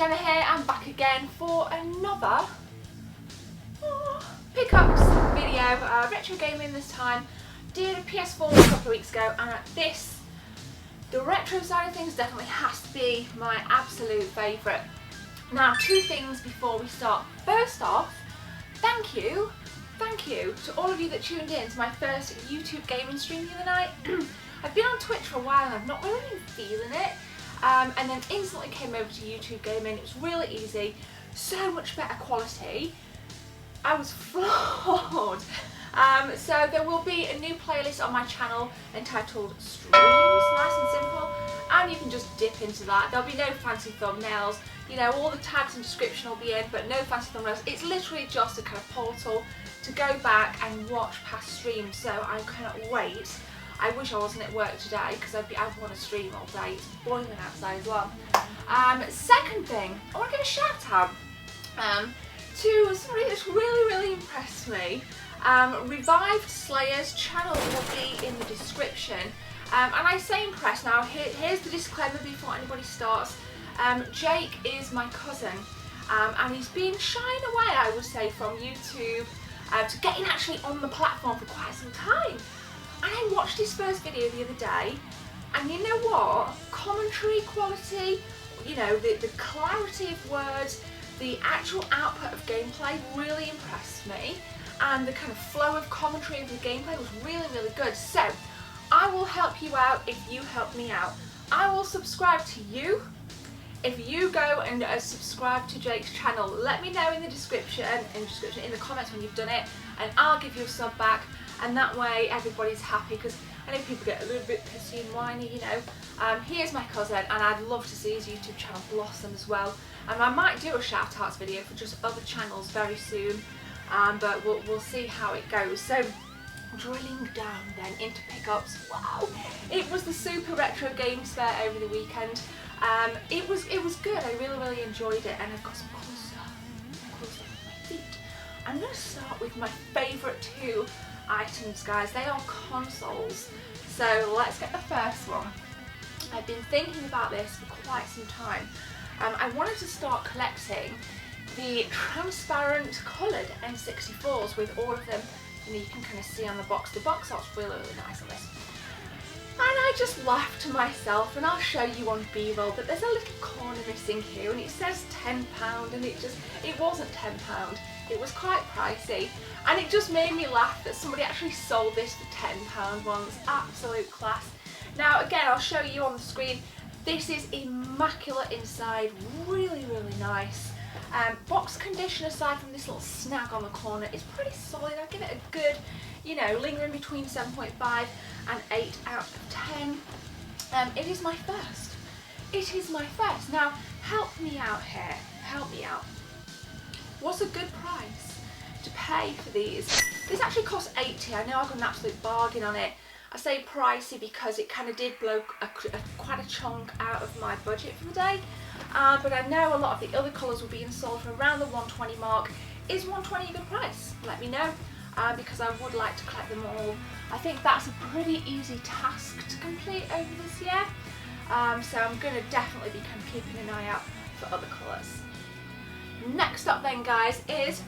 Gemma here, I'm back again for another pickups video, retro gaming this time. Did a PS4 a couple of weeks ago, and the retro side of things definitely has to be my absolute favourite. Now, two things before we start. First off, thank you to all of you that tuned in to my first YouTube gaming stream the other night. I've been on Twitch for a while and I've not really been feeling it. And then instantly came over to YouTube gaming. It was really easy, so much better quality. I was floored. So there will be a new playlist on my channel entitled Streams, nice and simple, and you can just dip into that. There'll be no fancy thumbnails, you know, all the tags and description will be in, but no fancy thumbnails. It's literally just a kind of portal to go back and watch past streams, so I cannot wait. I wish I wasn't at work today because I'd want to stream all day. It's boiling outside as well. Second thing, I want to give a shout out to somebody that's really impressed me. Revived Slayer's channel will be in the description. And I say impressed now, here's the disclaimer before anybody starts. Jake is my cousin, and he's been shying away, I would say, from YouTube to getting actually on the platform for quite some time. And I watched his first video the other day, and you know what? Commentary quality, you know, the clarity of words, the actual output of gameplay really impressed me, and the kind of flow of commentary of the gameplay was really good. So I will help you out if you help me out. I will subscribe to you if you go and subscribe to Jake's channel. Let me know in the description, in the comments when you've done it, and I'll give you a sub back. And that way everybody's happy, because I know people get a little bit pissy and whiny, you know. He is my cousin, and I'd love to see his YouTube channel blossom as well. And I might do a shout outs video for just other channels very soon, but we'll see how it goes. So drilling down then into pickups. Wow, it was the Super Retro Games Fair over the weekend. It was good. I really enjoyed it, and I've got some cool stuff on my feet. I'm going to start with my favourite two items, guys. They are consoles, so let's get the first one. I've been thinking about this for quite some time. I wanted to start collecting the transparent coloured N64s with all of them. You know, you can kind of see on the box. The box art's really nice on this. And I just laughed to myself, and I'll show you on B-roll that there's a little corner missing here, and it says £10, and it wasn't £10. It was quite pricey, and it just made me laugh that somebody actually sold this for £10 once. Absolute class. Now again, I'll show you on the screen. This is immaculate inside, really nice. Box condition, aside from this little snag on the corner, is pretty solid. I'd give it a good, you know, lingering between 7.5 and 8 out of 10. It is my first. It is my first. Now, help me out here. Help me out. What's a good price to pay for these? This actually cost £80. I know I got an absolute bargain on it. I say pricey because it kind of did blow quite a chunk out of my budget for the day. But I know a lot of the other colours will be sold for around the 120 mark. Is 120 a good price? Let me know, because I would like to collect them all. I think that's a pretty easy task to complete over this year. So I'm going to definitely be kind of keeping an eye out for other colours. Next up then, guys, is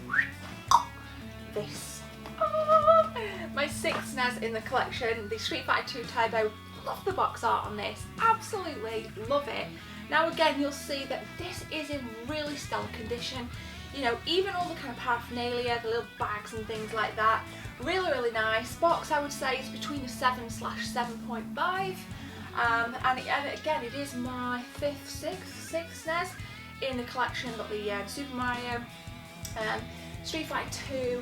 this. Oh, my 6 SNES in the collection, the Street Fighter 2 Turbo. Love the box art on this, absolutely love it. Now again, you'll see that this is in really stellar condition. You know, even all the kind of paraphernalia, the little bags and things like that, really nice. Box, I would say, is between a 7/7.5. And again, it is my 6th SNES in the collection. I've got the Super Mario, Street Fighter 2,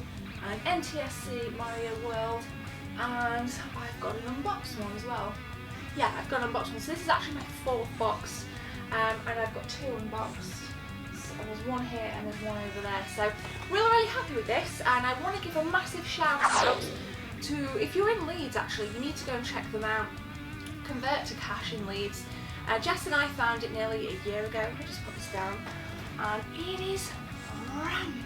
and NTSC Mario World, and I've got an unboxed one as well. Yeah, I've got an unboxed one. So this is actually my 4th box, and I've got 2 unboxed. So there's one here and there's one over there. So really happy with this, and I want to give a massive shout out to, if you're in Leeds actually, you need to go and check them out. Convert to Cash in Leeds. Jess and I found it nearly a year ago. Let me just put this down. And it is rammed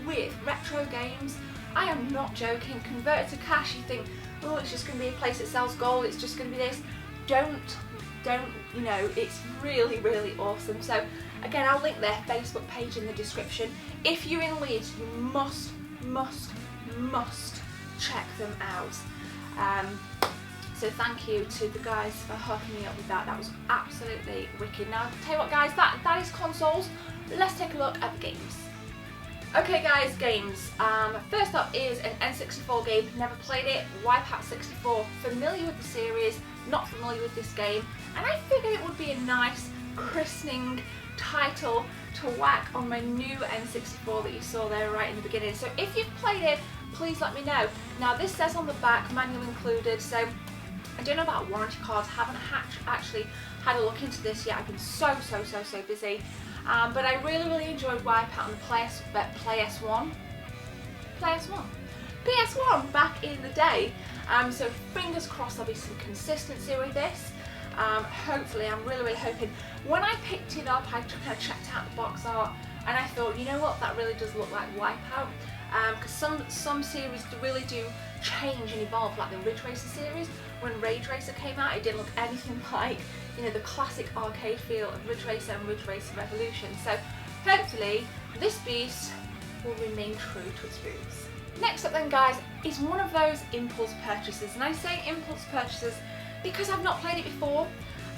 with retro games. I am not joking. Convert to Cash, you think, oh, it's just going to be a place that sells gold, it's just going to be this. Don't, you know, it's really awesome. So Again, I'll link their Facebook page in the description. If you're in Leeds, you must check them out. So thank you to the guys for hooking me up with that. That was absolutely wicked. Now, tell you what guys, that is consoles. Let's take a look at the games. Okay guys, games. First up is an N64 game, never played it, Wipeout 64. Familiar with the series, not familiar with this game, and I figured it would be a nice christening title to whack on my new N64 that you saw there right in the beginning. So if you've played it, please let me know. Now this says on the back, manual included, so I don't know about warranty cards, haven't actually had a look into this yet. I've been so busy. But I really enjoyed Wipeout on the PS1 back in the day. So fingers crossed there'll be some consistency with this. Hopefully, I'm really hoping. When I picked it up, I kind of checked out the box art and I thought, you know what, that really does look like Wipeout. Because some series really do change and evolve, like the Ridge Racer series. When Ridge Racer came out, it didn't look anything like, you know, the classic arcade feel of Ridge Racer and Ridge Racer Revolution. So hopefully this beast will remain true to its roots. Next up then guys is one of those impulse purchases, and I say impulse purchases because I've not played it before,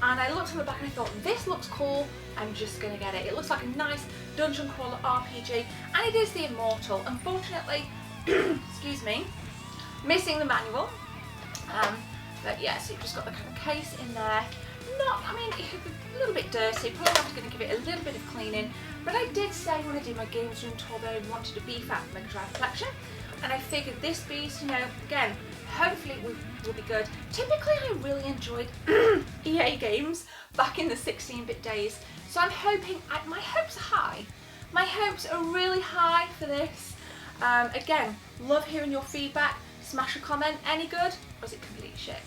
and I looked on the back and I thought, this looks cool, I'm just gonna get it. It looks like a nice dungeon crawler RPG, and it is the Immortal. Unfortunately, excuse me, missing the manual. But yeah, so you've just got the kind of case in there. I mean, a little bit dirty, probably I'm going to give it a little bit of cleaning, but I did say when I did my games room tour that I wanted to beef up the Mega Drive collection, and I figured this beast, you know, again, hopefully it will be good. Typically I really enjoyed EA games back in the 16-bit days, so I'm hoping, my hopes are high. My hopes are really high for this. Again, love hearing your feedback. Smash a comment, any good, or is it complete shit?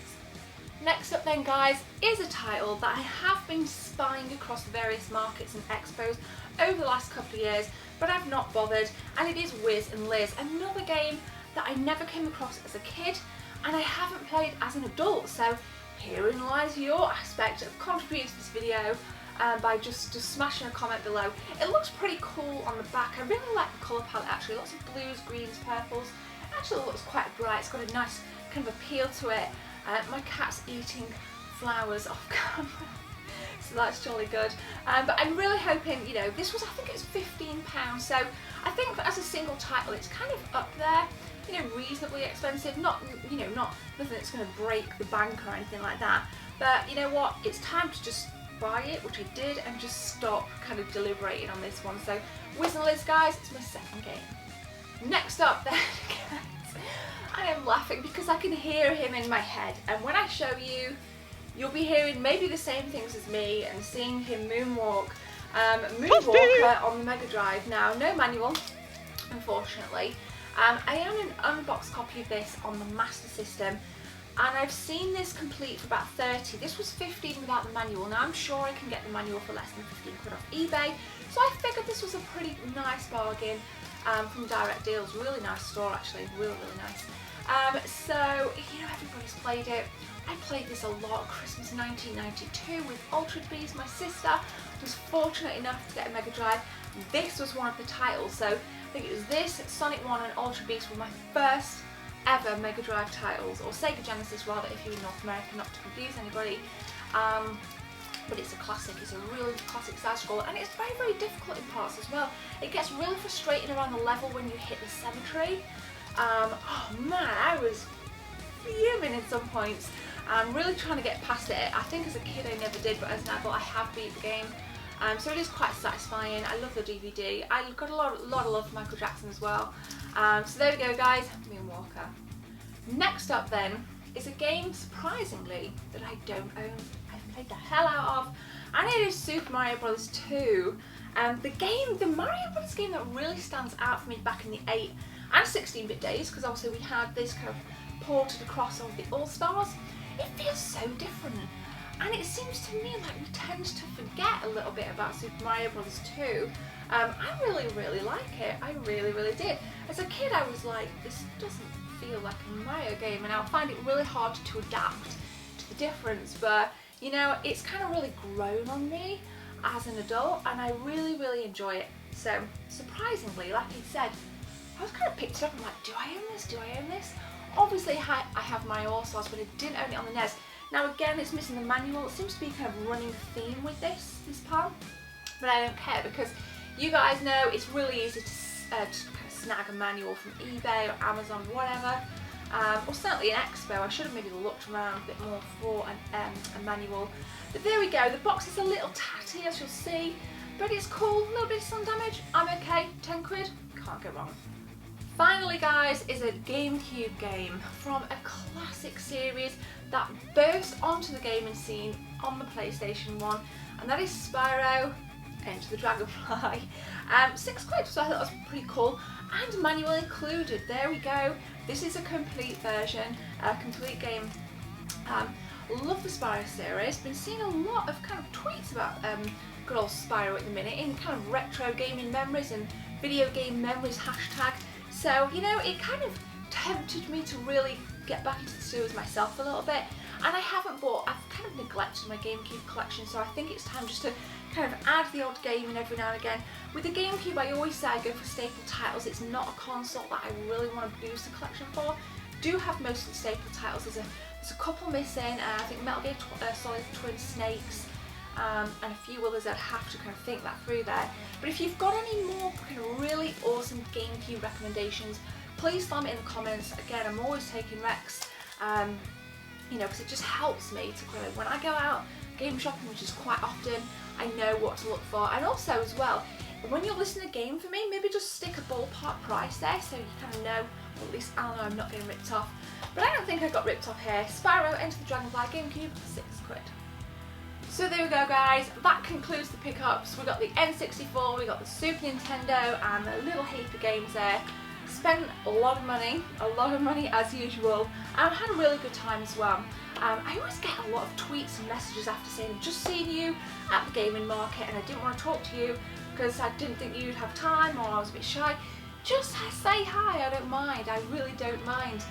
Next up then guys is a title that I have been spying across various markets and expos over the last couple of years, but I've not bothered, and it is Wiz and Liz, another game that I never came across as a kid and I haven't played as an adult, so herein lies your aspect of contributing to this video by just smashing a comment below. It looks pretty cool on the back. I really like the colour palette actually, lots of blues, greens, purples. It actually looks quite bright, it's got a nice kind of appeal to it. My cat's eating flowers off camera, so that's jolly good. But I'm really hoping, you know, this was, I think it was £15, so I think that as a single title it's kind of up there, you know, reasonably expensive, not, you know, not nothing that's going to break the bank or anything like that, but you know what, it's time to just buy it, which I did, and just stop kind of deliberating on this one. So Wiz and Liz guys, it's my second game. Next up then guys, I am laughing because I can hear him in my head, and when I show you, you'll be hearing maybe the same things as me and seeing him moonwalk. Moonwalker on the Mega Drive. Now, no manual, unfortunately. I own an unboxed copy of this on the Master System, and I've seen this complete for about 30. This was 15 without the manual. Now I'm sure I can get the manual for less than 15 quid off eBay, so I figured this was a pretty nice bargain from Direct Deals. Really nice store actually, really nice. So, you know, everybody's played it. I played this a lot at Christmas 1992 with Ultra Beast. My sister was fortunate enough to get a Mega Drive. This was one of the titles, so I think it was this, Sonic 1 and Ultra Beast were my first ever Mega Drive titles, or Sega Genesis rather if you're in North America, not to confuse anybody. But it's a classic, it's a really classic side scroller, and it's very difficult in parts as well. It gets really frustrating around the level when you hit the cemetery. Oh man, I was fuming in some points. I'm really trying to get past it. I think as a kid I never did, but as an adult I have beat the game. So it is quite satisfying. I love the DVD. I got a lot of love for Michael Jackson as well. So there we go guys, Moonwalker. Next up then is a game, surprisingly, that I don't own. I've played the hell out of, and it is Super Mario Bros. 2. The Mario Bros. Game that really stands out for me back in the 8 and 16-bit days, because obviously we had this kind of ported across all the All-Stars. It feels so different, and it seems to me like we tend to forget a little bit about Super Mario Bros. 2. I really like it. I really did. As a kid I was like, this doesn't feel like a Mario game, and I'll find it really hard to adapt to the difference, but you know, it's kind of really grown on me. as an adult, and I really enjoy it. So surprisingly, like I said, I was kind of picked it up. I'm like, do I own this? Do I own this? Obviously I have my All-Stars, but I didn't own it on the NES. Now again, it's missing the manual. It seems to be kind of running theme with this palm, but I don't care because you guys know it's really easy to kind of snag a manual from eBay or Amazon, whatever. Or certainly an Expo. I should have maybe looked around a bit more for a manual. But there we go. The box is a little tatty, as you'll see, but it's cool. A little bit of sun damage. I'm okay. 10 quid. Can't go wrong. Finally, guys, is a GameCube game from a classic series that burst onto the gaming scene on the PlayStation 1, and that is Spyro Enter the Dragonfly. 6 quid, so I thought that was pretty cool, and manual included. There we go. This is a complete version, a complete game. Love the Spyro series. Been seeing a lot of kind of tweets about good old Spyro at the minute in kind of retro gaming memories and video game memories hashtag. So, you know, it kind of tempted me to really get back into the series myself a little bit, and I haven't bought. I've kind of neglected my GameCube collection, so I think it's time just to kind of add the odd game in every now and again. With the GameCube, I always say I go for staple titles. It's not a console that I really want to boost the collection for. Do have most of the staple titles. There's a couple missing. I think Metal Gear Solid Twin Snakes, and a few others. I'd have to kind of think that through there. But if you've got any more kind of really awesome GameCube recommendations, please throw them in the comments. Again, I'm always taking recs, you know, because it just helps me to kind of, when I go out game shopping, which is quite often, I know what to look for. And also as well, when you're listing a game for me, maybe just stick a ballpark price there so you kind of know, or at least I'll know I'm not getting ripped off. But I don't think I got ripped off here. Spyro Enter the Dragonfly GameCube, 6 quid. So there we go, guys, that concludes the pickups. We got the N64, we got the Super Nintendo, and a little heap of games there. Spent a lot of money as usual, and had a really good time as well. I always get a lot of tweets and messages after saying, just seeing you at the gaming market, and I didn't want to talk to you because I didn't think you'd have time, or I was a bit shy. Just say hi, I don't mind, I really don't mind.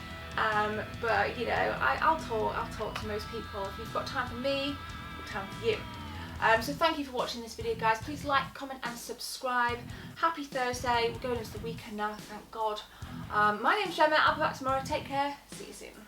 But you know, I'll talk to most people. If you've got time for me, I've got time for you. So thank you for watching this video, guys. Please like, comment and subscribe. Happy Thursday. We're going into the weekend now, thank God. My name's Gemma. I'll be back tomorrow. Take care. See you soon.